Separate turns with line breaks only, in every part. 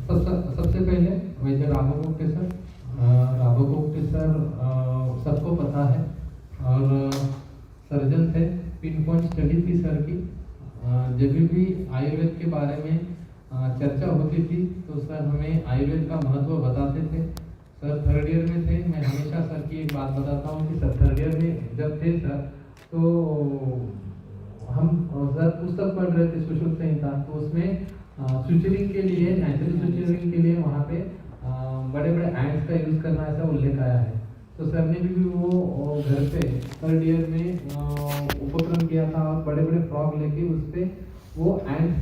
सबसे पहले वैद्य Raghav Gupte sir. Raghav Gupte sir सबको पता है और सर्जन थे। पिन पॉइंट स्टडी थी सर की। जब भी आयुर्वेद के बारे में चर्चा होती थी तो सर हमें आयुर्वेद का महत्व बताते थे। सर थर्ड ईयर में थे। मैं हमेशा सर की एक बात बताता हूँ कि सर थर्ड ईयर में जब थे सर, तो हम सर पुस्तक पढ़ रहे थे सुश्रुत संहिता, तो उसमें सुचरिंग के लिए, नेचुरल सुचरिंग के लिए वहाँ पे बड़े बड़े एंड्स का यूज़ करना ऐसा उल्लेख आया है। तो सर ने भी वो घर पे थर्ड ईयर में उपक्रम किया था और बड़े बड़े फ्रॉग लेके उस पर वो एंड्स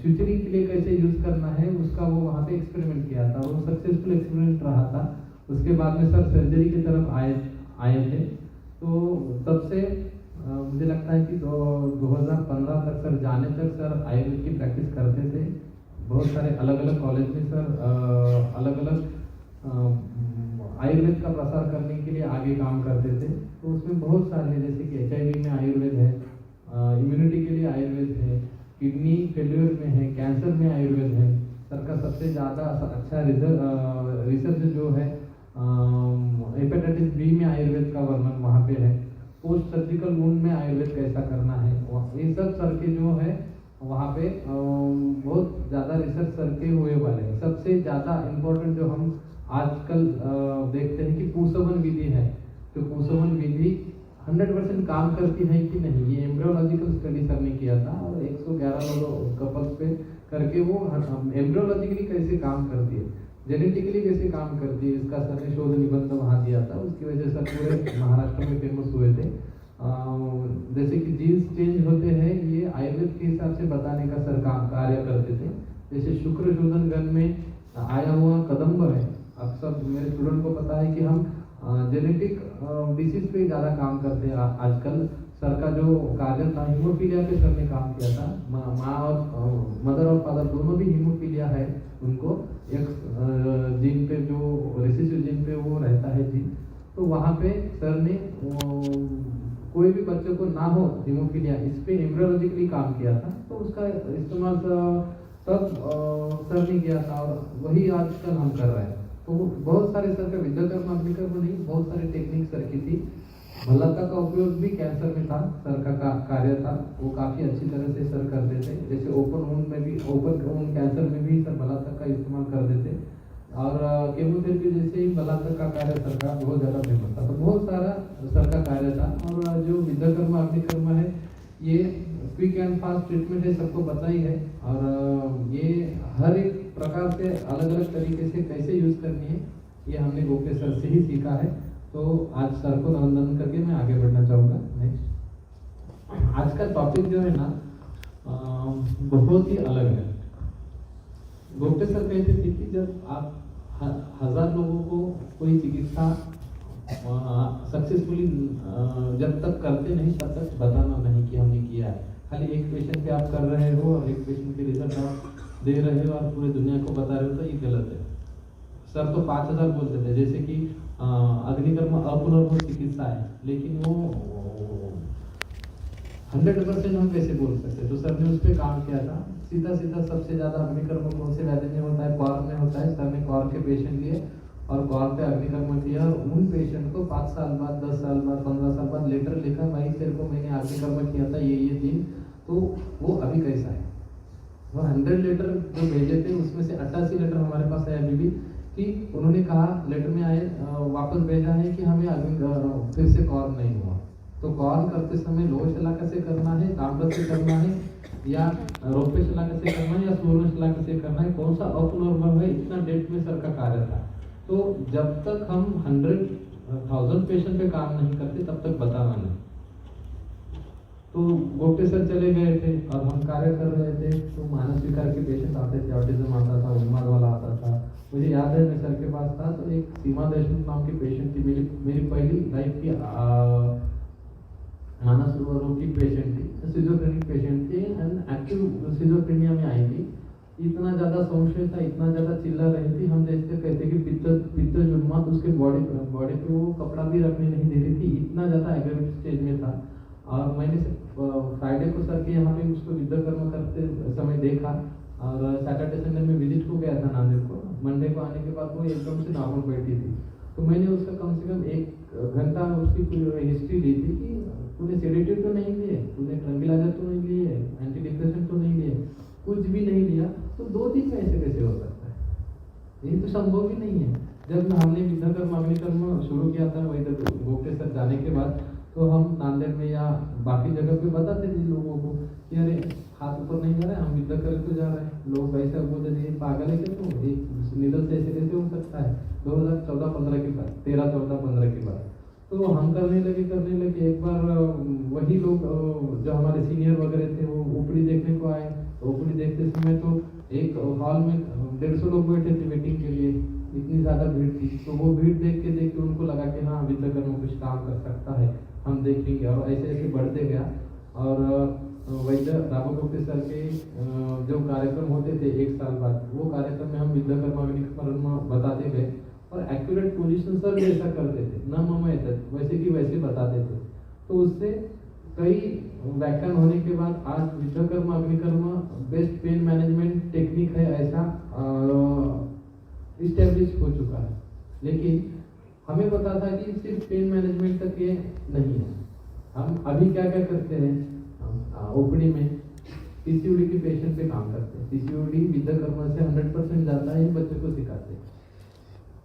फ्यूचरिंग के लिए कैसे यूज करना है उसका वो वहाँ पे एक्सपेरिमेंट किया था। वो सक्सेसफुल एक्सपेरिमेंट रहा था। उसके बाद में सर सर्जरी की तरफ आए थे। तो तब से मुझे लगता है कि 2015 तक सर जाने तक सर आयुर्वेद की प्रैक्टिस करते थे। बहुत सारे अलग अलग कॉलेज में सर अलग अलग आयुर्वेद का प्रसार करने के लिए आगे काम करते थे। तो उसमें बहुत सारे, जैसे कि HIV में आयुर्वेद है, इम्यूनिटी के लिए आयुर्वेद है, किडनी फेल्यूर में है, कैंसर में आयुर्वेद है। सर का सबसे ज़्यादा अच्छा रिसर्च जो है हेपेटाइटिस बी में आयुर्वेद का वर्णन वहाँ पे है। पोस्ट सर्जिकल वुंड में आयुर्वेद कैसा करना है, ये सब सर के जो है वहाँ पे बहुत ज़्यादा रिसर्च सर के हुए वाले हैं। सबसे ज़्यादा इम्पोर्टेंट जो हम आजकल देखते हैं कि पूसवन विधि है। तो पूसवन विधि 100% काम करती है कि नहीं, ये एम्ब्रियोलॉजिकल स्टडी सर ने किया था और 111 लोगों कपल्स पे करके वो एम्ब्रियोलॉजिकली कैसे काम करती है, जेनेटिकली कैसे काम करती है, इसका सर ने शोध निबंध वहाँ दिया था। उसकी वजह से सर पूरे महाराष्ट्र में फेमस हुए थे। जैसे कि जीन्स चेंज होते हैं, ये आयुर्वेद के हिसाब से बताने का सर काम कार्य करते थे। जैसे शुक्र शोधन गण में आया हुआ कदम्ब है। अक्सर मेरे स्टूडेंट को पता है कि हम जेनेटिक डिसीज पे ज़्यादा काम करते हैं आजकल। सर का जो कार्य था हीमोफीलिया पे सर ने काम किया था। माँ और मदर और फादर दोनों भी हीमोफीलिया है उनको। एक जीन पे जो रेसिसिव जीन पे वो रहता है जीन, तो वहाँ पे सर ने कोई भी बच्चे को ना हो हीमोफीलिया, इस पे एम्ब्रियोलॉजिकली काम किया था। तो उसका इस्तेमाल तब सर ने किया था और वही आजकल हम कर रहे हैं। तो बहुत सारे सर का विद्याकर्म अग्निकर्म नहीं, बहुत सारे टेक्निक सर की थी। भल्लाता का उपयोग भी कैंसर में था, सर का कार्य था, वो काफ़ी अच्छी तरह से सर करते थे। जैसे ओपन वुंड में भी, ओपन वुंड कैंसर में भी सर भल्लाता का इस्तेमाल करते थे। और केमोथेरेपी जैसे ही भल्लाता का कार्य सर का बहुत ज़्यादा फेमस था। तो बहुत सारा सर का कार्य था। और जो विद्याकर्म अग्निकर्म है, ये क्विक एंड फास्ट ट्रीटमेंट है, सबको पता ही है। और ये हर एक प्रकार से अलग अलग तरीके से कैसे यूज़ करनी है, ये हमने गोपे सर से ही सीखा है। तो आज सर को नमन करके मैं आगे बढ़ना चाहूँगा। नेक्स्ट, आज का टॉपिक जो है ना बहुत ही अलग है। गोपे सर कहते थे कि जब आप 1000 लोगों को कोई चिकित्सा सक्सेसफुली जब तक करते नहीं तब तक बताना नहीं कि हमने किया है। खाली एक पेशेंट पे आप कर रहे हो और एक पेशेंट के रिजल्ट आप दे रहे हो और पूरी दुनिया को बता रहे हो, तो ये गलत है। सर तो 5000 बोलते थे। जैसे कि अग्निकर्म अपुनर्भव चिकित्सा है, लेकिन वो 100% हम कैसे बोल सकते। तो सर ने उस पर काम किया था। सीधा सीधा सबसे ज़्यादा अग्निकर्म कौन से व्याधि में होता है, कॉर्न में होता है। सर ने कॉर्न के पेशेंट लिए और कॉर्न पे अग्निकर्म किया। उन पेशेंट को 5 साल बाद, 10 साल बाद, 15 साल बाद लेटर लिखा, भाई तेरे को मैंने अग्निकर्म किया था ये दिन, तो वो अभी कैसा है। वो 100 लेटर जो भेजे थे उसमें से 88 लेटर हमारे पास है अभी भी, कि उन्होंने कहा लेटर में आए वापस भेजा है कि हमें अग्नि फिर से कॉर्न नहीं हुआ। तो कॉर्न करते समय लोह शलाका से करना है, ताम्रपत्र से करना है, या रौप्य शलाका से करना है, या स्वर्ण शलाका से करना है, कौन सा अपुनर्भव है, इतना डेट में सर का कार्य था। तो जब तक हम 100,000 पेशेंट पे काम नहीं करते तब तक बताना नहीं। तो गोपे सर चले गए थे और हम कार्य कर रहे थे। तो मानस विकार के पेशेंट आते थे, ऑटिज्म आता था, उन्माद वाला आता था। मुझे याद है मैं सर के पास था तो एक सीमा देशमुख नाम की पेशेंट थी, मेरी पहली लाइफ की मानस रोग की पेशेंट थी, सिजोफ्रेनिक पेशेंट थी एंड एक्टिव सिजोफ्रेनिया में आई थी। इतना ज़्यादा संशय था, इतना ज़्यादा चिल्ला रही थी। हम जैसे कहते कि पित्त उन्माद, उसके बॉडी पे वो कपड़ा भी रखने नहीं दे रही थी, इतना ज़्यादा एग्रेसिव स्टेज में था। और मैंने फ्राइडे को सर के यहाँ पे उसको विद्याकर्म करते समय देखा और सैटरडे संडे में विजिट को गया था नांदेड़ मंडे को आने के बाद वो एकदम से नॉर्मल बैठी थी। तो मैंने उसका कम से कम 1 घंटा उसकी पूरी हिस्ट्री ली थी कि तूने सेडेटिव तो नहीं लिए, तूने ट्रंक्विलाइजर तो नहीं लिए, एंटी डिप्रेशन तो नहीं लिए, कुछ भी नहीं लिया, तो 2 दिन में ऐसे कैसे हो सकता है? ये तो संभव ही नहीं है। जब हमने विद्याकर्म अग्निकर्म शुरू किया था वही गोपटे सर जाने के बाद, तो हम नांदेड़ में या बाकी जगह पे बताते थे लोगों को कि अरे हाथ ऊपर नहीं जा रहा है, हम विद्याकर्म को जा रहे हैं। लोग ऐसा बोलते थे पागल है क्या तुम, एक निडल से ऐसे कैसे हो सकता है? 2014-15 की बात, 13-14-15 की बात। तो हम करने लगे। एक बार वही लोग जो हमारे सीनियर वगैरह थे वो ओपीडी देखने को आए। ओपीडी देखते समय तो एक हॉल में 150 लोग बैठे थे वेटिंग के लिए, इतनी ज़्यादा भीड़ थी। तो वो भीड़ देख के उनको लगा कि हाँ विद्याकर्म कुछ काम कर सकता है, हम देखेंगे। और ऐसे बढ़ते गया। और वैद्य राघव गुप्ते सर के जो कार्यक्रम होते थे 1 साल बाद, वो कार्यक्रम में हम विद्याकर्म अग्निकर्म बताते गए। और एक्यूरेट पोजीशन सर भी ऐसा करते थे, न मम एतत्, वैसे की वैसे बताते थे। तो उससे कई व्याख्यान होने के बाद आज विद्याकर्म अग्निकर्म बेस्ट पेन मैनेजमेंट टेक्निक है ऐसा इस्टेब्लिश हो चुका है। लेकिन हमें पता था कि सिर्फ पेन मैनेजमेंट तक ये नहीं है। हम अभी क्या क्या करते हैं, ओपीडी में पीसीओडी के पेशेंट पे काम करते हैं। पीसीओडी विद्याकर्म से 100% जाता है, बच्चों को सिखाते हैं।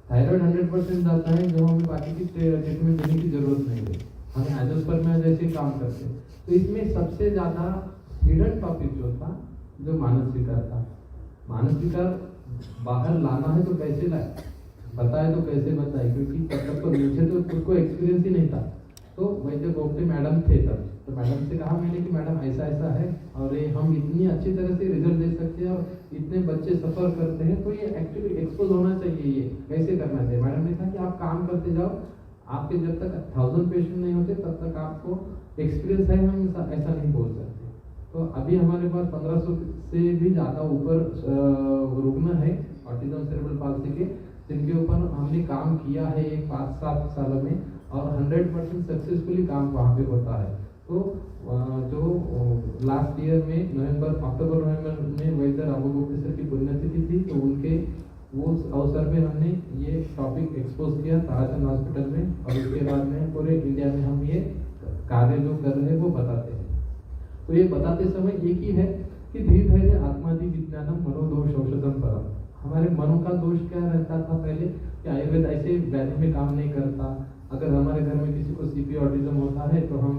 थायराइड 100% जाता है, जो हमें बाकी की ट्रीटमेंट देने की जरूरत नहीं है, हमें एंजियोस्पर्म जैसे काम करते हैं। तो इसमें सबसे ज़्यादा हिडन टॉपिक जो था, जो मानस विकार था। मानस विकार बाहर लाना है तो कैसे लाए, बताए तो कैसे बताए, क्योंकि तब तक तो मुझे तो खुद को एक्सपीरियंस ही नहीं था। तो वैद्य गोपटे मैडम थे तब, तो मैडम से कहा मैंने कि मैडम ऐसा ऐसा है और ये हम इतनी अच्छी तरह से रिजल्ट दे सकते हैं और इतने बच्चे सफ़र करते हैं, तो ये एक्चुअली एक्सपोज होना चाहिए, ये कैसे करना चाहिए। मैडम ने कहा कि आप काम करते जाओ, आपके जब तक 1000 पेशेंट नहीं होते तब तक आपको एक्सपीरियंस है, हम ऐसा नहीं बोल सकते। तो अभी हमारे पास 1500 से भी ज़्यादा ऊपर रुग्ण है ऑटिज्म सेरेब्रल पाल्सी के, जिनके ऊपर हमने काम किया है एक 5-7 सालों में, और 100% सक्सेसफुली काम वहाँ पे होता है। तो जो लास्ट ईयर में अक्टूबर नवंबर में वैद्य राघव गुप्ते सर की पुण्यतिथि थी, तो उनके वो अवसर में हमने ये टॉपिक एक्सपोज किया ताराचंद हॉस्पिटल में, और उसके बाद में पूरे इंडिया में हम ये कार्य जो कर रहे हैं वो बताते हैं। तो ये बताते समय एक ही है कि धीरे धीरे आत्मादि विज्ञानम मनोदोष औषधम परम। हमारे मनो का दोष क्या रहता था पहले कि आयुर्वेद ऐसे व्याधि में काम नहीं करता, अगर हमारे घर में किसी को सीपी ऑटिज्म होता है तो हम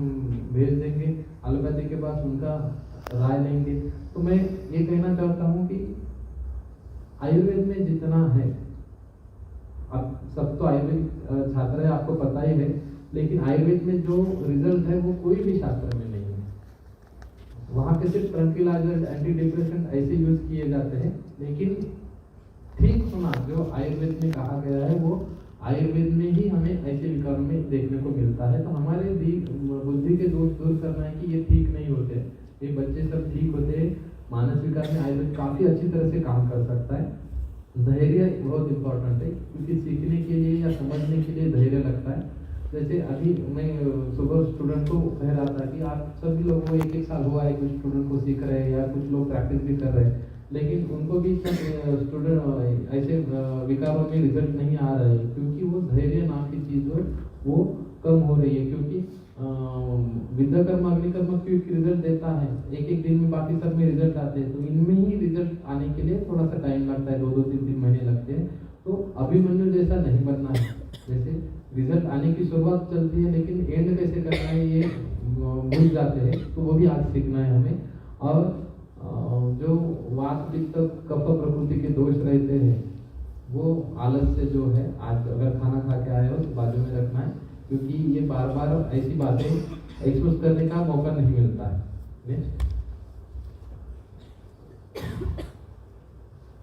भेज देंगे एलोपैथी के पास, उनका राय लेंगे। तो मैं ये कहना चाहता हूँ कि आयुर्वेद में जितना है, अब सब तो आयुर्वेद छात्र है, आपको पता ही है, लेकिन आयुर्वेद में जो रिजल्ट है वो कोई भी शास्त्र में नहीं है। वहाँ पे सिर्फ ट्रंक्विलाइजर, एंटी डिप्रेशन ऐसे यूज किए जाते हैं, लेकिन ठीक होना जो आयुर्वेद में कहा गया है वो आयुर्वेद में ही हमें ऐसे विकारों में देखने को मिलता है। तो हमारे बुद्धि के दोष दूर करना है कि ये ठीक नहीं होते, ये बच्चे सब ठीक होते हैं। मानस विकार में आयुर्वेद काफ़ी अच्छी तरह से काम कर सकता है। धैर्य बहुत इम्पोर्टेंट है, क्योंकि सीखने के लिए या समझने के लिए धैर्य लगता है। जैसे अभी मैं सुबह स्टूडेंट को कह रहा था कि आप सभी लोगों को 1-1 साल हुआ है, कुछ स्टूडेंट को सीख रहे हैं या कुछ लोग प्रैक्टिस भी कर रहे हैं, लेकिन उनको भी स्टूडेंट ऐसे विकारों में रिजल्ट नहीं आ रहे हैं, क्योंकि वो धैर्य नाम की चीज़ है वो कम हो रही है। क्योंकि विद्याकर्म अग्निकर्म क्योंकि रिजल्ट देता है, 1-1 दिन में, बाकी सब में रिजल्ट आते हैं, तो इनमें ही रिजल्ट आने के लिए थोड़ा सा टाइम लगता है, 2-2, 3-3 महीने लगते हैं। तो अभिमन्यु जैसा नहीं बनना है, जैसे रिजल्ट आने की शुरुआत चलती है लेकिन एंड कैसे करना है ये भूल जाते हैं, तो वो भी आज सीखना है हमें। और जो वात पित्त कफ प्रकृति के दोष रहते हैं वो आलस से जो है, आज अगर खाना खा के आए हो तो बाजू में रखना है, क्योंकि ये बार बार ऐसी बातें एक्सपोज करने का मौका नहीं मिलता है।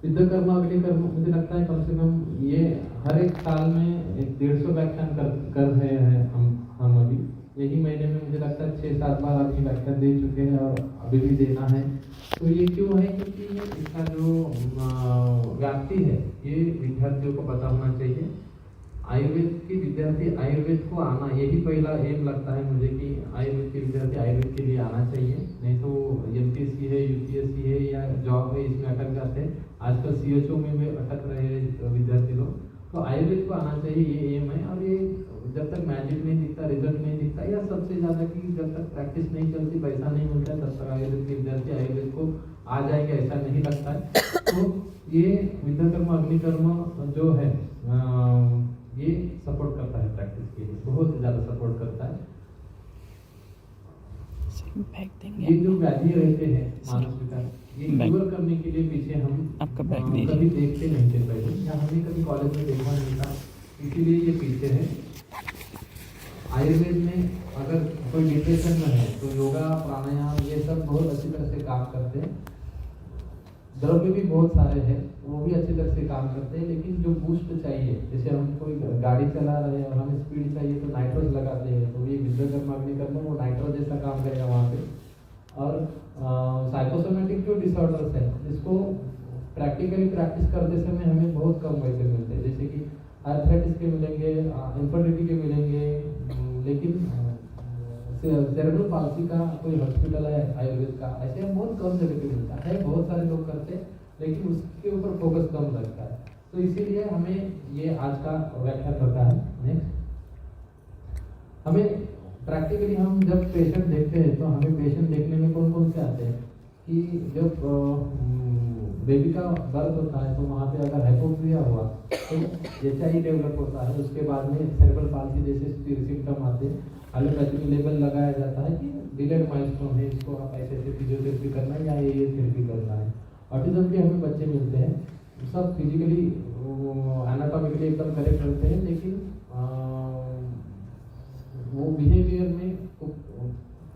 विद्याकर्म अग्निकर्म मुझे लगता है कम से कम ये हर एक साल में 150 व्याख्यान कर रहे हैं हम अभी यही महीने में मुझे लगता है 6-7 बार अभी व्याख्यान दे चुके हैं और अभी भी देना है। तो ये क्यों है, क्योंकि इसका जो व्याप्ति है ये विद्यार्थियों को पता होना चाहिए। आयुर्वेद के विद्यार्थी आयुर्वेद को आना, यही पहला एम लगता है मुझे कि आयुर्वेद के विद्यार्थी आयुर्वेद के लिए आना चाहिए। नहीं तो एमपीएससी है, यूपीएससी है या जॉब है, इसमें अटक जाते हैं। आजकल सीएचओ में भी अटक रहे हैं विद्यार्थी लोग। तो आयुर्वेद को आना चाहिए, ये एम है। और ये जब तक मैजिक नहीं दिखता, रिजल्ट नहीं दिखता, या सबसे ज़्यादा कि जब तक प्रैक्टिस नहीं चलती, पैसा नहीं मिलता है, तब तक आयुर्वेद के विद्यार्थी आयुर्वेद को आ जाएगा ऐसा नहीं लगता है। तो ये विद्याकर्म अग्निकर्म जो है ये सपोर्ट करता है प्रैक्टिस के लिए, बहुत ज़्यादा सपोर्ट करता है। ये जो व्याधि रहते हैं मानसिक विकार, ये क्योर करने के लिए पीछे हम कभी देखते नहीं थे पहले, या हमें कभी कॉलेज में देखा नहीं था, इसीलिए ये पीछे है। आयुर्वेद में अगर कोई डिप्रेशन में है तो योगा, प्राणायाम, ये सब बहुत अच्छी तरह से काम करते हैं। द्रव्य भी बहुत सारे हैं, वो भी अच्छी तरह से काम करते हैं। लेकिन जो बूस्ट चाहिए, जैसे हम कोई गाड़ी चला रहे हैं और हमें स्पीड चाहिए तो नाइट्रोज लगाते हैं, तो ये विद्याकर्म अग्निकर्म वो नाइट्रोज जैसा काम करेगा वहाँ पे। और साइकोसोमेटिक जो डिसऑर्डर्स है, इसको प्रैक्टिकली प्रैक्टिस करते समय हमें बहुत कम पैसे मिलते हैं, जैसे कि आर्थराइटिस के मिलेंगे, इन्फर्टिलिटी के मिलेंगे। लेकिन सेरेब्रल पाल्सी का कोई हॉस्पिटल है आयुर्वेद का, ऐसे बहुत कम जगह पे मिलता है। बहुत सारे लोग करते हैं लेकिन उसके ऊपर फोकस कम लगता है। तो इसीलिए हमें ये आज का व्याख्यान करता है। नेक्स्ट, हमें प्रैक्टिकली हम जब पेशेंट देखते हैं तो हमें पेशेंट देखने में कौन कौन से आते हैं कि जब बेबी का बर्थ होता है तो वहाँ पे अगर हाइपोक्सिया हुआ तो एचआई डेवलप होता है। उसके बाद में सेरेब्रल पाल्सी जैसे सिम्टम आते हैं। एलोपैथी में लेबल लगाया जाता है कि डिलेड माइलस्टोन है, इसको आप ऐसे ऐसे फिजियोथेरेपी करना है या ये थेरेपी करना है। ऑटिज्म के हमें बच्चे मिलते हैं, सब फिजिकली एनाटॉमिकली एकदम करेक्ट रहते हैं, लेकिन वो बिहेवियर में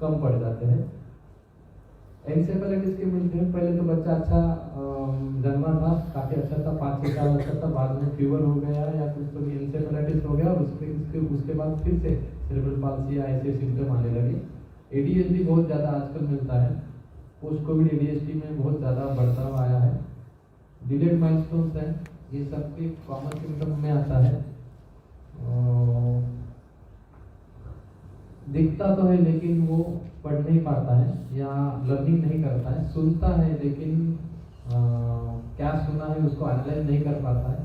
कम पड़ जाते हैं। एंसेफेलाइटिस के मिलते हैं, पहले तो बच्चा अच्छा जन्मा था, काफ़ी अच्छा था, 5-6 साल अच्छा था, बाद में फीवर हो गया या कुछ तो भी एंसेफेलाइटिस हो गया और उसके बाद फिर से सेरेब्रल पाल्सी या ऐसे सिम्टम आने लगे। एडीएचडी बहुत ज़्यादा आजकल मिलता है, पोस्ट कोविड एडीएचडी में बहुत ज़्यादा बढ़ता आया है। डिलेड माइलस्टोन्स हैं, ये सबके कॉमन सिम्टम में आता है। दिखता तो है लेकिन वो पढ़ नहीं पाता है या लर्निंग नहीं करता है, सुनता है लेकिन क्या सुना है उसको एनालाइज नहीं कर पाता है।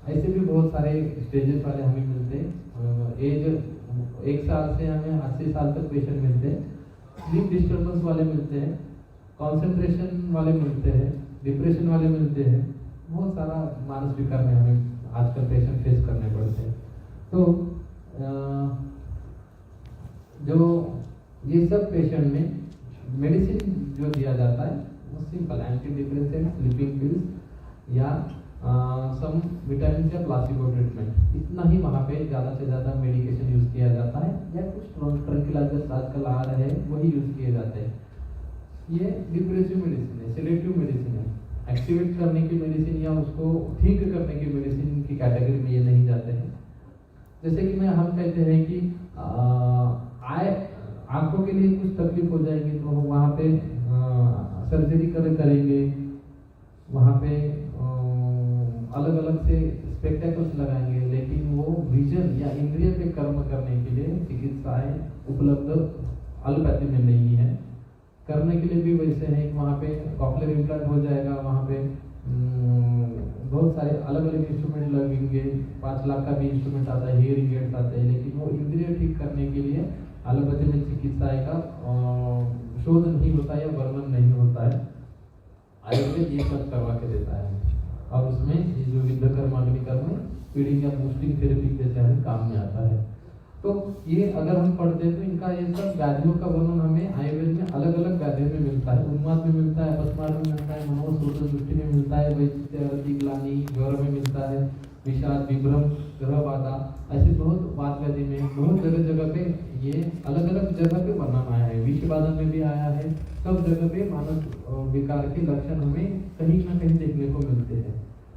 ऐसे भी बहुत सारे स्टेजेस वाले हमें मिलते हैं। एज 1 साल से हमें 80 साल तक पेशेंट मिलते हैं। स्लीप डिस्टर्बेंस वाले मिलते हैं, कॉन्सेंट्रेशन वाले मिलते हैं, डिप्रेशन वाले मिलते हैं। बहुत सारा मानसिक विकार में हमें आजकल पेशेंट फेस करने पड़ते हैं। तो जो ये सब पेशेंट में मेडिसिन जो दिया जाता है वो simple anti depressant, sleeping pills या सम विटामिन या प्लासिबो ट्रीटमेंट, इतना ही वहाँ पे ज़्यादा से ज़्यादा मेडिकेशन यूज़ किया जाता है। या कुछ ट्रंक्विलाइजर्स आजकल आ रहे हैं वही यूज़ किए जाते हैं। ये डिप्रेसिव मेडिसिन है, सेडेटिव मेडिसिन है। एक्टिवेट करने की मेडिसिन या उसको ठीक करने की मेडिसिन की कैटेगरी में ये नहीं जाते हैं। जैसे कि हम कहते हैं कि आंखों के लिए कुछ तकलीफ हो जाएगी तो वहाँ पे सर्जरी करेंगे, वहाँ पे अलग अलग से स्पेक्टेकल्स लगाएंगे, लेकिन वो विजन या इंद्रिय पे कर्म करने के लिए चिकित्साएं उपलब्ध एलोपैथी में नहीं है। करने के लिए भी वैसे है कि वहाँ पे कॉक्लियर इम्प्लांट हो जाएगा, वहाँ पे बहुत सारे अलग अलग इंस्ट्रूमेंट लगेंगे। 5 लाख का भी इंस्ट्रूमेंट आता है, हियरिंग एड्स आते हैं, लेकिन वो इंद्रिय ठीक करने के लिए एलोपैथी में चिकित्साएं का शोध नहीं होता या वर्णन नहीं होता है। आयुर्वेद ये सब करवा के देता है और उसमें ये जो विद्याकर्म अग्निकर्म फीडिंग या बूस्टिंग थेरेपी जैसे हमें काम में आता है। तो ये अगर हम पढ़ते हैं तो इनका ये सब व्याधियों का वर्णन हमें आयुर्वेद में अलग अलग व्याधियों में मिलता है। उन्माद में मिलता है, अपस्मार में मिलता है, मनोशोध दृष्टि में मिलता है, वैचित्र्य, ग्लानि, ज्वर में मिलता है, विषाद, विभ्रम, ग्रह बाधा, ऐसे बहुत वात व्याधि में बहुत जगह जगह पे ये अलग अलग जगह पे वर्णन आया है। विष बाधन में भी आया है। सब जगह पे मानव विकार के लक्षण हमें कहीं ना कहीं देखने को मिलते हैं।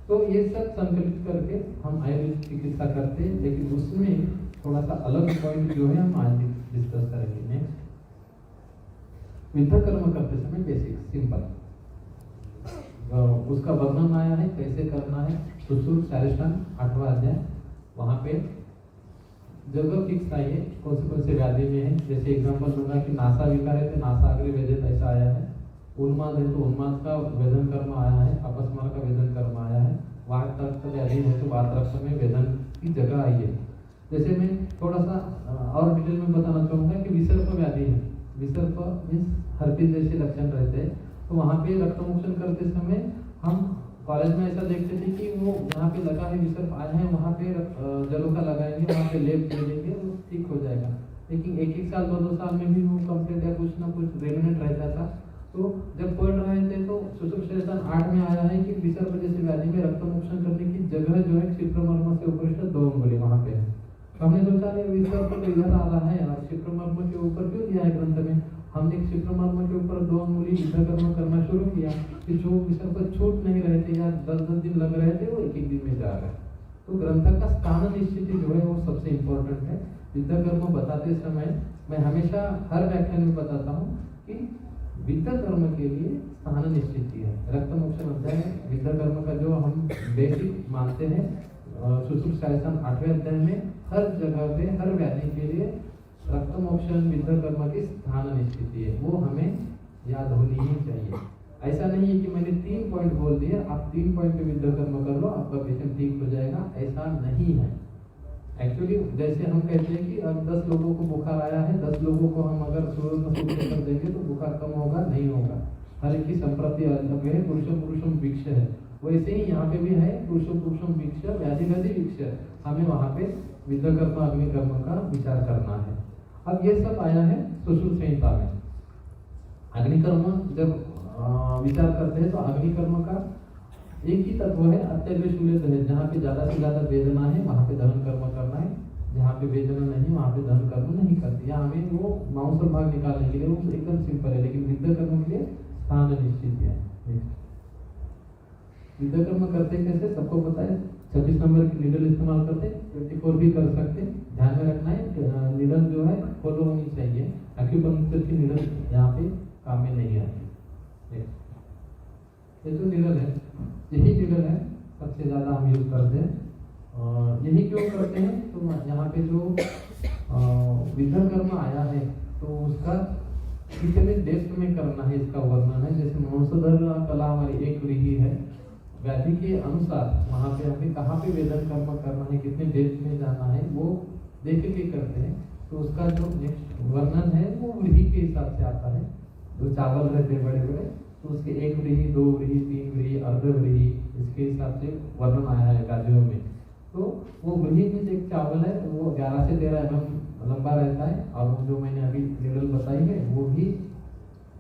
तो ये सब संकलित करके हम आयुर्वेद चिकित्सा करते हैं, लेकिन उसमें थोड़ा सा अलग पॉइंट जो है हम आज डिस्कस करेंगे। नेक्स्ट, विद्याकर्म करते समय बेसिक सिंपल उसका वर्णन आया है, कैसे करना है। सुश्रुत शारीष्टांग 8वां अध्याय वहाँ पे जगह फिक्स आई है कौन से व्याधि में है। जैसे एग्जाम्पल दूंगा कि नासा विकार है तो नासा अग्रे वेदन ऐसा आया है, उन्माद है तो उन्माद का वेदन कर्म आया है, अपस्मार का वेदन कर्म आया है, वात रक्त व्याधि है तो वात रक्त में वेदन की जगह आई है। जैसे मैं थोड़ा सा और डिटेल में बताना चाहूँगा कि विसर्प व्याधि है, विसर्प मीन्स हर्पिस जैसे लक्षण रहते हैं, तो वहाँ पे रक्तमोक्षण करते समय हम कॉलेज में ऐसा देखते थे कि वो जहाँ पे लगा है विसर्प आया है वहाँ पे जलों का लगाएंगे, वहाँ पे लेप दे देंगे, वो ठीक हो जाएगा। लेकिन एक साल 2 साल में भी वो कंप्लीट या कुछ ना कुछ रेमिनेंट रहता था। तो जब पढ़ रहे थे तो सुश्रुत 8 में आया है कि विसर्प जैसे व्याधि में रक्तमोक्षण करने की जगह जो है क्षिप्रमर्म से उपरिष्ठ 2 अंगुली वहाँ पे है। हमने सोचा विसर्प तो इधर आ रहा है और क्षिप्रमर्म के ऊपर क्यों दिया है ग्रंथ में। हमने क्षिप्रमर्म के ऊपर 2 अंगुली युद्ध कर्म करना शुरू किया कि जो विसर्प छूट नहीं रहे थे या 10-10 दिन लग रहे थे वो एक दिन में जा रहे। तो ग्रंथ का स्थान निश्चित जो है वो सबसे इम्पोर्टेंट है। युद्ध कर्म बताते समय मैं हमेशा हर व्याख्यान में बताता हूँ कि विद्या कर्म के लिए स्थान निश्चित है। रक्तमोक्षण अध्याय में विद्या कर्म का जो हम बेसिक मानते हैं सुश्रुत 8वें अध्याय में हर जगह पे हर व्याधि के लिए रक्तमोक्षण विद्या कर्म की स्थान निश्चित है, वो हमें याद होनी ही चाहिए। ऐसा नहीं है कि मैंने 3 पॉइंट बोल दिए आप 3 पॉइंट पे विद्या कर्म कर लो आपका पेशेंट ठीक हो जाएगा, ऐसा नहीं है। एक्चुअली जैसे हम कहते हैं कि अब 10 लोगों को बुखार आया है, 10 लोगों को हम अगर सूर्य सूक्त कर देंगे तो बुखार कम होगा नहीं होगा। हर एक की संप्रति अलग है, पुरुषम वीक्ष है। वैसे ही यहाँ पे भी है पुरुषम वीक्ष व्याधि वीक्ष, हमें वहाँ पे विद्या कर्म अग्नि कर्म का विचार करना है। अब ये सब आया है सुश्रुत संहिता में। अग्निकर्म जब विचार करते हैं तो अग्निकर्म का एक ही तत्व है अत्यग्रशूल्य दहन, जहाँ पे ज्यादा से ज्यादा वेदना है वहाँ पे दहन कर्म करना है, जहाँ पे वेदना नहीं वहाँ पे दहन कर्म नहीं करती। या हमें वो मांस भाग निकालने के लिए वो एकदम सिंपल है, लेकिन विद्या कर्म के लिए स्थान निश्चित है। विद्या कर्म करते कैसे सबको पता है, 26 नंबर की नीडल इस्तेमाल करते, 24 भी कर सकते। ध्यान में रखना है नीडल जो है फॉलो होनी चाहिए, एक्यूपंक्चर की नीडल यहाँ पे काम में नहीं आती। ये जो नीडल है यही नीडल है सबसे ज़्यादा हम यूज करते हैं। यही क्यों करते हैं तो यहाँ पे जो विद्या कर्म आया है तो उसका कितने डेप्थ में करना है इसका वर्णन है। जैसे वंशधर कला हमारी एक विधि है, व्याधि के अनुसार वहाँ पे हमें कहाँ पे वेदन कर्म करना है, कितने डेप्थ में जाना है वो देख के करते हैं। तो उसका जो नेक्स्ट वर्णन है वो व्रीहि के हिसाब से आता है। जो चावल रहते हैं बड़े बड़े तो उसके 1 व्रीहि 2 व्रीहि 3 व्रीहि अर्ध व्रीहि इसके हिसाब से वर्णन आया है गादियों में। तो वो व्रीहि में एक चावल है वो 11 से 13 mm लंबा रहता है और जो मैंने अभी नीडल बताई है वो भी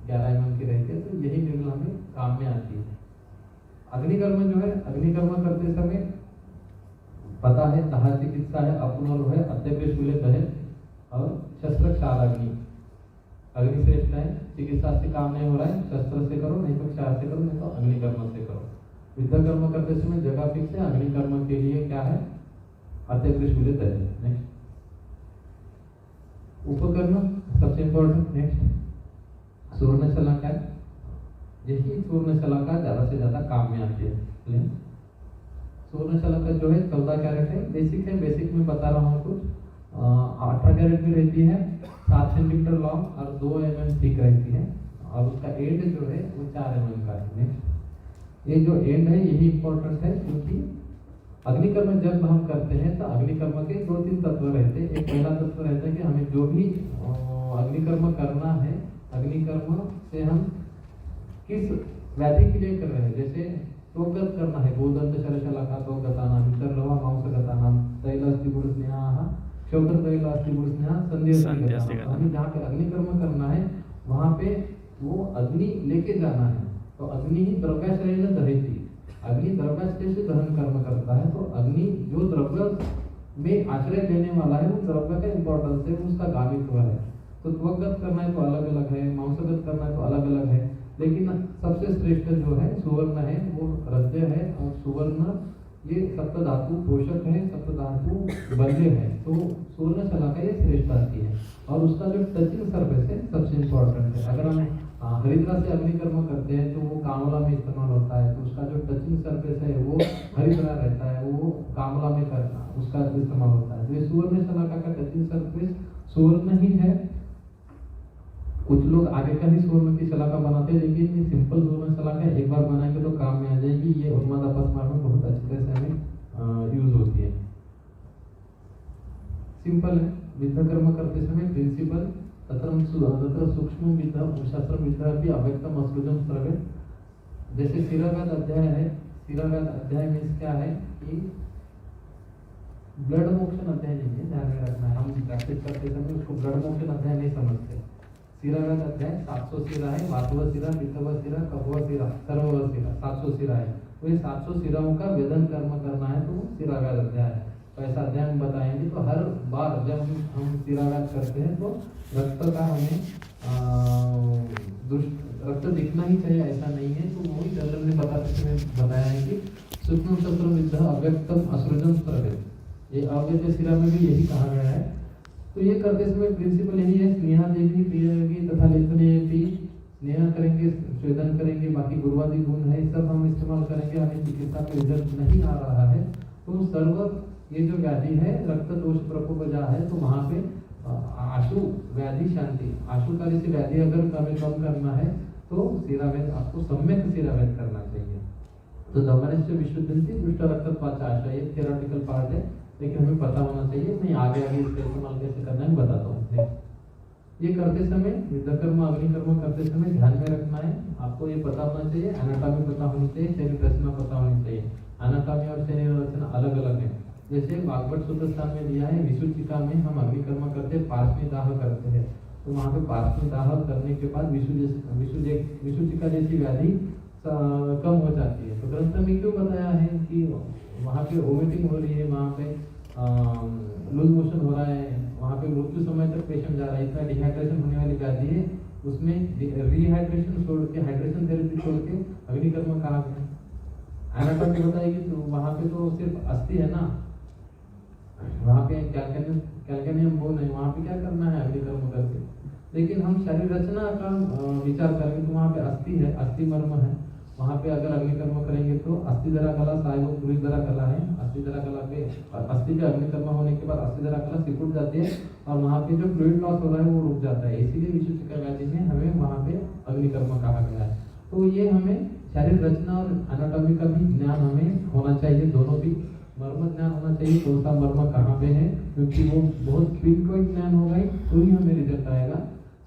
11 mm की रहती है। तो यही नीडल हमें काम में आती है। अग्निकर्म जो है अग्निकर्म करते समय पता है दाह चिकित्सा है, अपुनल है, अत्यग्रशूल्य दहन और शस्त्र क्षार अग्नि। अग्नि श्रेष्ठ है, चिकित्सा से काम नहीं हो रहा है शस्त्र से करो, नहीं तो क्षार से करो, नहीं तो अग्निकर्म से करो। विद्या कर्म करते समय जगह फिक्स है, अग्निकर्म के लिए क्या है अत्यग्रशूल्य दहन। नेक्स्ट उपकरण सबसे इंपॉर्टेंट। नेक्स्ट सुवर्णशला क्या है, यही सुवर्णशला का ज्यादा से ज्यादा काम में आती है। सुवर्णशला का जो है 14 कैरेट है, बेसिक है, बेसिक में बता रहा हूँ कुछ। 18 कैरेट में रहती है, 7 सेंटीमीटर लॉन्ग और 2 mm थिक रहती है और उसका एंड जो है वो 4 mm का है। ये जो एंड है यही इंपॉर्टेंट है क्योंकि अग्निकर्म जब हम करते हैं तो अग्निकर्म के 2-3 तत्व रहते हैं। एक पहला तत्व रहता है कि हमें जो भी अग्निकर्म करना है, अग्निकर्म से हम किस व्याधि के लिए कर रहे हैं। जैसे त्वगत करना है, गोदंत शलशला का त्वगतानाम, इतरलवा मांसगतानाम, तैलास्तिगुणस्नेहाः, क्षौत्र तैलास्तिगुणस्नेहाः, संध्यास्तिगतानाम। हमें जहाँ पे अग्निकर्म करना है वहाँ पे वो अग्नि लेके जाना है। तो अग्नि ही द्रव्याश्रयेण दहति, अग्नि द्रव्याश्रय से दहन कर्म करता है। तो अग्नि जो द्रव्य में आश्रय देने वाला है वो द्रव्य का इंपॉर्टेंस है, उसका गामित्व है। तो त्वगत करना है तो अलग अलग है, मांसगत करना है तो अलग अलग है, लेकिन सबसे श्रेष्ठ जो है सुवर्ण है, वो हृदय है। और सुवर्ण ये सप्त धातु पोषक है, सप्त धातु बल्य है, तो सुवर्णशला का ये श्रेष्ठ आती है। और उसका जो टचिंग सर्फेस है सबसे इम्पोर्टेंट है। अगर हम हरिद्रा से अग्निकर्म करते हैं तो वो कांवला में इस्तेमाल होता है, तो उसका जो टचिंग सर्फेस है वो हरिद्रा रहता है, वो वो कामला में करना, उसका इस्तेमाल होता है। तो ये सुवर्ण शलाका का टचिंग सरफेस सुवर्ण ही है। कुछ लोग आगे का ही सुवर्ण की शलाका बनाते हैं, लेकिन ये सिंपल सुवर्ण शलाका एक बार बनाएंगे तो काम में आ जाएगी। ये उन्माद अपस्मार में बहुत अच्छी तरह से हमें यूज होती है। सिंपल है। विद्या कर्म करते समय प्रिंसिपल तत्र सूक्ष्म विद्या शास्त्र विद्या भी अव्यक्तम असृजम स्रवे। जैसे शिराघात अध्याय है, शिराघात अध्याय में क्या है कि ब्लड मोक्शन अध्याय नहीं है, ध्यान में रखना है। हम प्रैक्टिस करते समय उसको ब्लड मोक्शन अध्याय नहीं समझते। शिराघात अध्याय 700 शिरा है, वातव शिरा, पित्तव शिरा, कफव शिरा, सर्वव शिरा, 700 शिरा है। तो ये 700 शिराओं का वेदन कर्म करना है तो शिराघात अध्याय है। तो ऐसा अध्याय हम बताएंगे। तो हर बार जब हम शिराघात करते हैं तो रक्त का हमें रक्त दिखना ही चाहिए, ऐसा नहीं है। तो वही जनरल ने बताया है कि सूक्ष्म शस्त्र विद्या अव्यक्तम असृजम स्रवे। ये अव्यक्त शिरा में भी यही कहा गया है। तो ये करते समय प्रिंसिपल यही है, स्नेहा देवी प्रिय योगी तथा लेखने स्नेह करेंगे, स्वेदन करेंगे, बाकी गुरुवादी गुण है सब हम इस्तेमाल करेंगे। हमें चिकित्सा में रिजल्ट नहीं आ रहा है तो सर्व ये जो व्याधि है रक्त दोष प्रकोप जा है तो वहाँ पे आशु व्याधि शांति, आशु का जैसे व्याधि अगर हमें कम करना है तो शिरावेद आपको सम्यक शिरावेद करना चाहिए। तो दमनस्य विशुद्धि दुष्ट रक्तपात आशा ये थ्योरेटिकल पार्ट है, लेकिन हमें पता होना चाहिए। मैं आगे इसका इस्तेमाल कैसे करना है बताता हूँ। ये करते समय विद्या कर्म अग्नि कर्म करते समय ध्यान में रखना है, आपको ये पता होना चाहिए, एनाटॉमी पता होनी चाहिए, शरीर रचना पता होनी चाहिए। एनाटॉमी और शरीर रचना अलग अलग है। जैसे भागवत सूत्र स्थान में दिया है, विशुचिका में हम अग्नि कर्म करते हैं, पार्श्वी दाह करते हैं। तो वहाँ पे पार्श्वी दाह करने के बाद विशुचिका जैसी व्याधि कम हो जाती है। तो ग्रंथ में क्यों बताया है कि वहाँ पे वोमिटिंग हो रही है, वहाँ पे लूज मोशन हो रहा है, वहाँ पे मृत्यु समय तक पेशेंट जा रहा है, इतना डिहाइड्रेशन होने वाली व्याधि है, उसमें रिहाइड्रेशन छोड़ के हाइड्रेशन थेरेपी छोड़ के अग्नि कर्म कहा गया। एनाटॉमी बताएगी तो वहाँ पे तो सिर्फ अस्थि है ना, वहाँ पे कैल्केनियम बोन है, वहाँ पे क्या करना है अग्नि कर्म करके। लेकिन हम शरीर रचना का विचार करेंगे तो वहाँ पे अस्थि है, अस्थि मर्म है, वहाँ पे अगर अग्नि कर्म करेंगे तो अस्थि धरा कला साय वो पूरी धरा कला है। अस्थि धरा कला पे अस्थि पे अग्नि कर्म होने के बाद अस्थि धरा कला सिकुड़ जाती है और वहाँ पे जो फ्लूइड लॉस हो रहा है वो रुक जाता है। इसीलिए विशुचिका व्याधि में हमें वहाँ पे अग्नि कर्म कहा गया है। तो ये हमें शरीर रचना और एनाटॉमी का भी ज्ञान हमें होना चाहिए, दोनों भी मर्म ज्ञान होना चाहिए, कौन सा मर्म कहाँ पे है, क्योंकि वो बहुत पिनपॉइंट ज्ञान होगा तो ही हमें रिजल्ट आएगा।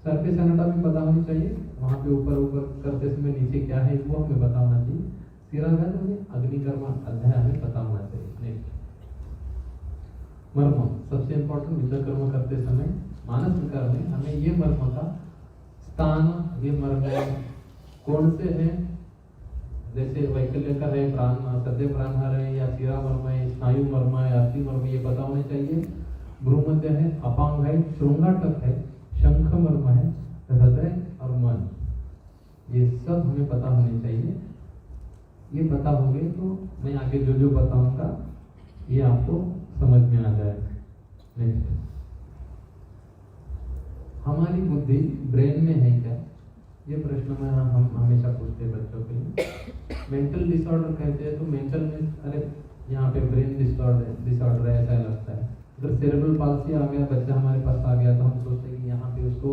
सरफेस एनाटॉमी पता होनी चाहिए, वहाँ पे ऊपर करते समय नीचे क्या है वो हमें पता होना चाहिए। शिराघात में अग्नि कर्म अध्याय हमें पता होना चाहिए। मर्म सबसे इम्पोर्टेंट विद्या कर्म करते समय मानस विकार में हमें ये मर्म का स्थान, ये मर्म कौन से है, जैसे वैकल्य का है, प्राण सद्य प्राणहार है या शिरा मर्म है, स्नायु मर्म है, अस्थि मर्म, ये पता होने चाहिए। भ्रूमध्य है, अपांग है, श्रृंगाटक है, शंख मर्म है, हृदय और मन, ये सब हमें पता होने चाहिए। ये पता हो गए तो मैं आगे जो जो बताऊंगा ये आपको समझ में आ जाएगा। नेक्स्ट, हमारी बुद्धि ब्रेन में है क्या, ये प्रश्न में हम हमेशा पूछते हैं बच्चों के लिए। मेंटल डिसऑर्डर कहते हैं तो मेंटल में अरे यहाँ पे ब्रेन डिसऑर्डर है ऐसा लगता है। अगर सेरेब्रल पाल्सी आ गया, बच्चा हमारे पास आ गया तो हम सोचते हैं कि यहाँ पे उसको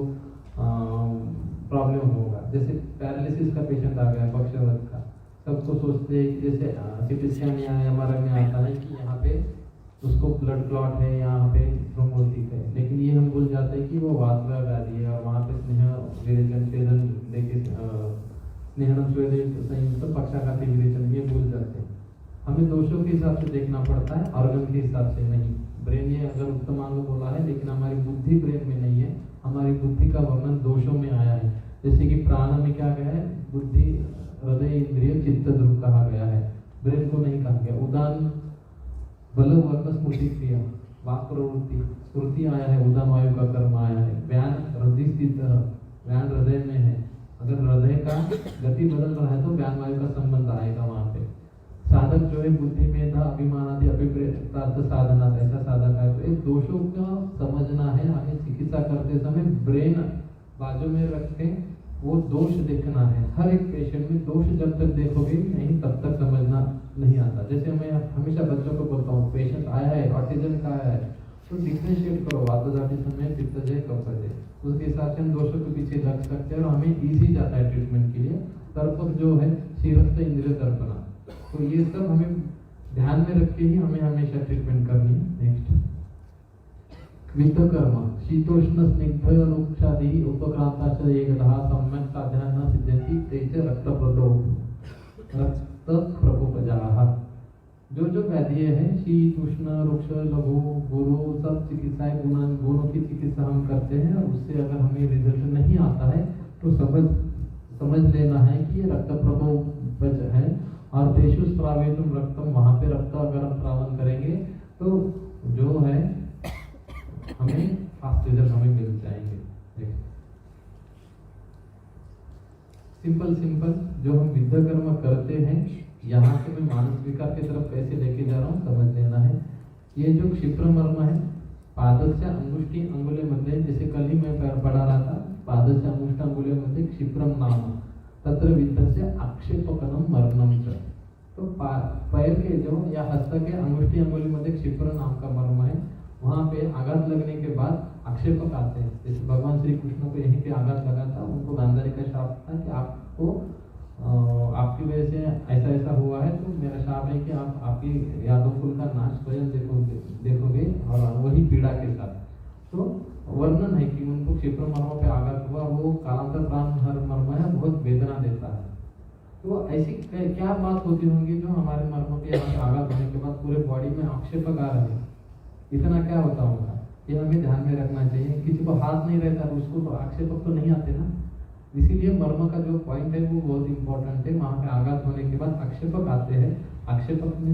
प्रॉब्लम होगा। जैसे पैरालिसिस का पेशेंट आ गया, पक्षाघात का, सबको सोचते हैं कि जैसे सीटी स्कैन या एमआरआई में आता है कि यहाँ पे उसको ब्लड क्लॉट है, यहाँ पे थ्रोम्बोसिस है, लेकिन ये हम भूल जाते हैं कि वो वातवा व्याधि है और वहाँ पे स्नेहनम संयुक्त पक्षाघाती विरेचन, ये भूल जाते हैं। हमें दोषों के हिसाब से देखना पड़ता है, ऑर्गन के हिसाब से नहीं। ब्रेन ये अगर उत्तम अंग बोला है, लेकिन हमारी बुद्धि ब्रेन में नहीं है, हमारी बुद्धि का वर्णन दोषों में आया है। जैसे कि प्राण में क्या गया है, बुद्धि हृदय इंद्रिय चित्त ध्रुव कहा गया है, ब्रेन को नहीं कहा गया। उदान बल वर्ण स्मृति क्रिया वाक प्रवृत्ति स्मृति आया है, उदान वायु का कर्म आया है। व्यान हृदय स्थित, व्यान हृदय में है, अगर हृदय का गति बदल रहा है तो व्यान वायु का संबंध आएगा वहाँ पे। साधक जो है बुद्धि में था, अभिमान आदि अभिप्रेत साधना, ऐसा साधक है। तो एक दोषों का समझना है हमें चिकित्सा करते समय। ब्रेन बाजू में रख के वो दोष देखना है। हर एक पेशेंट में दोष जब तक देखोगे नहीं तब तक समझना नहीं आता। जैसे मैं हमेशा बच्चों को बोलता हूँ, पेशेंट आया है ऑटिज्म का आया है तो डिफरेंशिएट करो, वातजाटिसम, पित्तजय, कफजय, उसके हिसाब से हम दोषों के पीछे लग सकते हैं और हमें इजी जाता है ट्रीटमेंट के लिए। तर्पक जो है शिरस्थ इंद्रिय तर्पणा, तो ये सब हमें ध्यान में रख के ही हमें हमेशा ट्रीटमेंट करनी है। नेक्स्ट वित्तकर्म शीतोष्ण स्निग्ध रूक्षादि उपक्रांताच एकधा सम्यक् साध्यान् न सिद्ध्यन्ति तेच रक्त प्रकोपजाः। जो जो व्याधि है शीत उष्ण रुक्ष लघु गुरु सब चिकित्साएं गुणों की चिकित्सा हम करते हैं और उससे अगर हमें रिजल्ट नहीं आता है तो समझ लेना है कि ये रक्त प्रकोप है। और देशु स्रावितुम रक्तम, वहां पे रक्त अगर हम श्रावण करेंगे तो जो है हमें फास्ट रिजल्ट हमें मिल जाएंगे। सिंपल जो हम विद्या कर्म करते हैं, यहाँ से मैं मानस विकार की तरफ कैसे लेके जा रहा हूँ समझ लेना है। ये जो क्षिप्र मर्म है, पादस्य अंगुष्ठी अंगुले मध्य, जैसे कल ही मैं पढ़ा रहा था, पादस्य अंगुष्ठ अंगुले मध्य क्षिप्रम नाम तत्र विद्धस्य आक्षेपकनम मर्मम च। तो पैर के जो या हस्त के अंगुष्ठी अंगुली मध्य क्षिप्र नाम का मर्म है, वहाँ पे आघात लगने के बाद आक्षेपक आते हैं। जैसे भगवान श्री कृष्ण को यहीं पे आघात लगा था, उनको गांधारी का शाप था कि आपको आपकी वजह से ऐसा ऐसा हुआ है, तो मेरा शाप है कि आप आपकी यादव कुल का नाश स्वयं देखोगे और वही पीड़ा के साथ। तो वर्णन है कि उनको क्षिप्र मर्म पे आघात हुआ, वो कालांतर प्राण हर मर्म है, बहुत वेदना देता है। तो ऐसी क्या बात होती होंगी जो हमारे मर्म पे आघात होने के बाद पूरे बॉडी में आक्षेपक आ रहे हैं, इतना क्या होता होगा, ये हमें ध्यान में रखना चाहिए। किसी को हाथ नहीं रहता तो उसको तो आक्षेपक तो नहीं आते ना, इसीलिए मर्म का जो पॉइंट है वो बहुत इंपॉर्टेंट है। वहाँ पे आघात होने के बाद आक्षेपक आते हैं। आक्षेपक में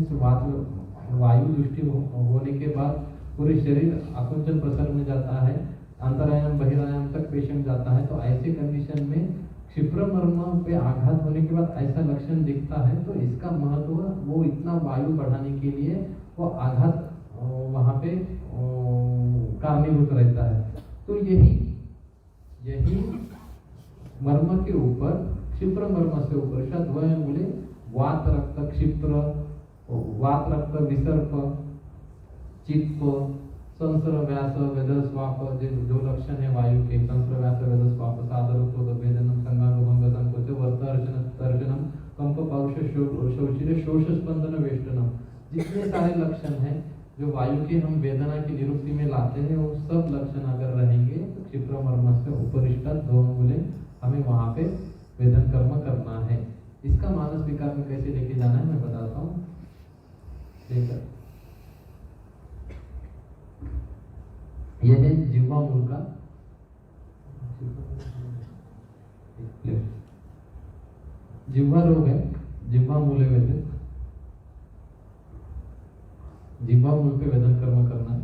वायु दृष्टि होने के बाद पूरे शरीर आकुंचन प्रसर में जाता है, अंतरायाम बहिरायाम तक पेशेंट जाता है। तो ऐसे कंडीशन में क्षिप्र मर्म पे आघात होने के बाद ऐसा लक्षण दिखता है, तो इसका महत्व वो इतना वायु बढ़ाने के लिए वो आघात वहाँ पे कारणीभूत रहता है। तो यही मर्म के ऊपर, क्षिप्र मर्म से ऊपर शब्द बोले वात रक्त क्षिप्र, वात रक्त विसर्प, चित्त, संसर व्यास वेदस्वाप, जो लक्षण है वायु के, संसर व्यास वेदस्वाप, सादर वेदनम संगागमंग संकोच वर्तर्जन तर्जनम कंप पौरुष शौचिर शोष स्पंदन वेष्टनम, जितने सारे लक्षण हैं जो वायु के हम वेदना की निरुक्ति में लाते हैं, वो सब लक्षण अगर रहेंगे तो क्षिप्र मर्म से उपरिष्ट दो अंगुले हमें वहां पे वेदन कर्म करना है। इसका मानस विकार में कैसे लेके जाना है मैं बताता हूँ। यह है जिह्वा मूल का, जिह्वा रोग है, जिह्वा मूले वेदन, जिह्वा मूल पे वेदन कर्म करना है।